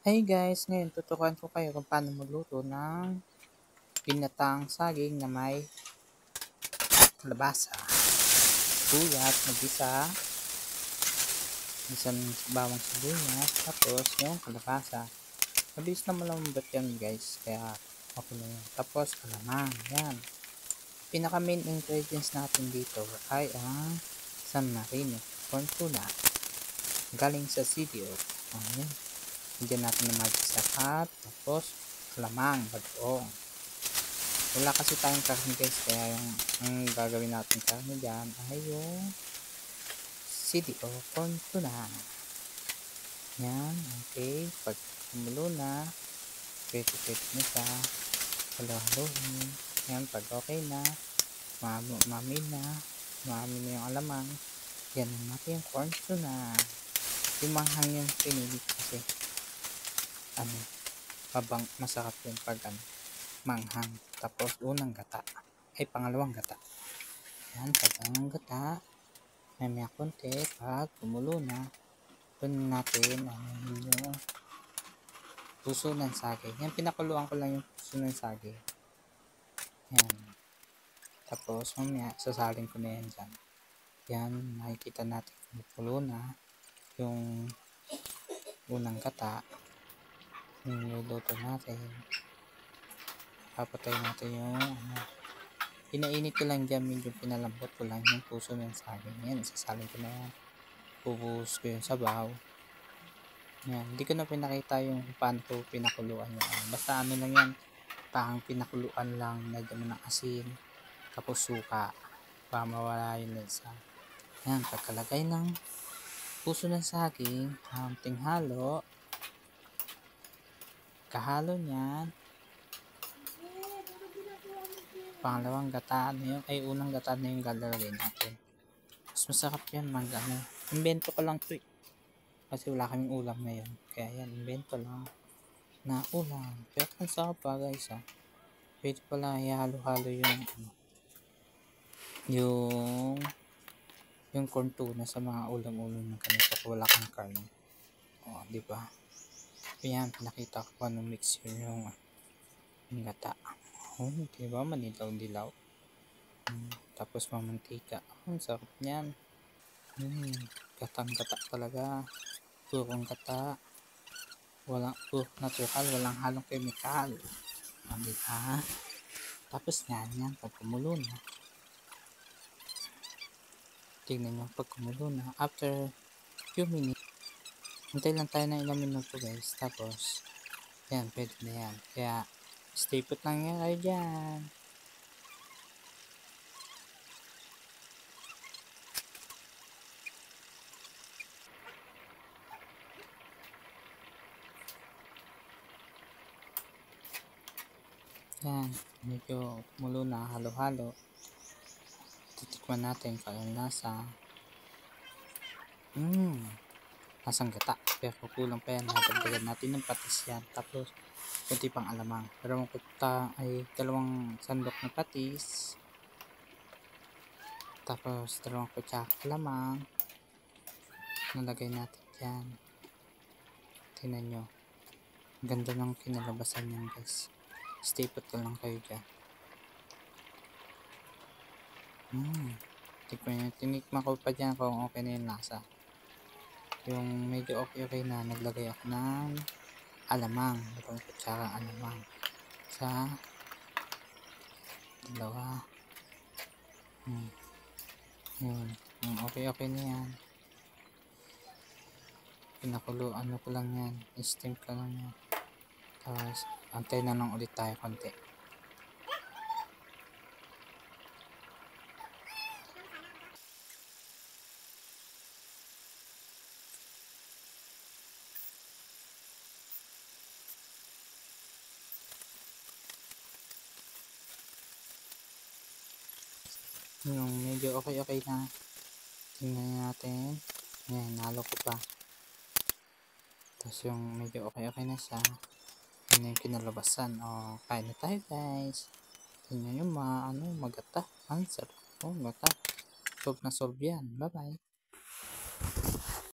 Hey guys, ngayon tuturuan ko kayo kung paano magluto ng pinatang saging na may kalabasa, sibuyas, mag-isa, isang bawang sibuyas, tapos yung kalabasa. Mabilis na malambot yan guys, kaya okay na yun. Tapos alamang, yan. Pinaka main ingredients natin dito ay ang San Marino corn tuna, galing sa CDO. Ayan. Hindi natin na mag-isakat, tapos alamang, bagoong. Wala kasi tayong karne guys, kaya yung ang gagawin natin karne dyan ay yung CDO corn tuna. Yan, okay. Pag kumulo na, pwede na siya. Halo-halohin. Yan, pag okay na, mami na yung alamang. Yan natin yung corn tuna. Yung manghang yung pinili kasi masarap yun pag manghang. Tapos unang gata ay pangalawang gata. Yan, pag ang gata may konti, pag kumulo na, doon natin yung puso ng saging. Yan, pinakuluan ko lang yung puso ng saging. Yan, tapos mamaya sasalin ko na yan dyan. Yan, makikita natin kumulo na yung unang gata. Yung niluto natin, papatay natin yung pinainit ko lang dyan, medyo pinalambot ko lang yung puso ng saging. Yan, sasalin ko na yan, pupuhos ko yung sabaw. Yan, hindi ko na pinakita yung paano ko pinakuluan yan. Basta ano lang yan, parang pinakuluan lang, lagyan mo ng asin, tapos suka, para mawala yung lansa. Yan, pagkalagay ng puso ng saging, kaunting halo, kahalo niyan, pangalawang gata na yun, ay unang gata na yung galalagay natin. Mas masarap yan invento ko lang to kasi wala kaming ulam ngayon, kaya yan, invento lang na ulam. Pero ang sarap pa guys pwede pala ihalo-halo yung corn tuna sa mga ulam-ulam ng ganito kung wala kang karne. Di ba? Yan, pinakita ko paano mix yung gata. Di ba? Manilaw-dilaw. Tapos mamantika. Ang sarap niyan. Gatang-gata talaga. Purong gata. Puro natural, walang halong chemical. Di ba? Tapos yan, pag kumulo na. Tignan nyo, pag kumulo na, after few minutes, hintay lang tayo ng ilang minuto guys. Tapos, yan, pwede na yan. Kaya, stay put lang yan kayo dyan. Yan, medyo kumulo na, halo-halo. Titikman natin kung anong lasa. Lasang gata. Pero kulang pa yan. Nadagdagan natin ng patis yan. Tapos, kunti pang alamang. Dalawang sandok na patis. Tapos, dalawang kutsara alamang. Nalagay natin dyan. Tingnan nyo. Ang ganda ng kinalabasan yan guys. Stay put lang kayo dyan. Tinikman ko pa dyan kung okay na yung lasa. Yung medyo okay na, naglagay ako ng alamang. Dalawang kutsara alamang. Sa dalawa. Okay na yan. Ano ko lang yan. Steam ko lang yan. Tapos, antay na lang ulit tayo konti. Yung medyo okay na, tingnan natin. Ayan, nalo ko pa. Tapos yung medyo okay na siya, yun yung kinalabasan. Kain na tayo guys. Tingnan yung magata. Ang sarap. Gata. Solve na solve yan. Bye bye.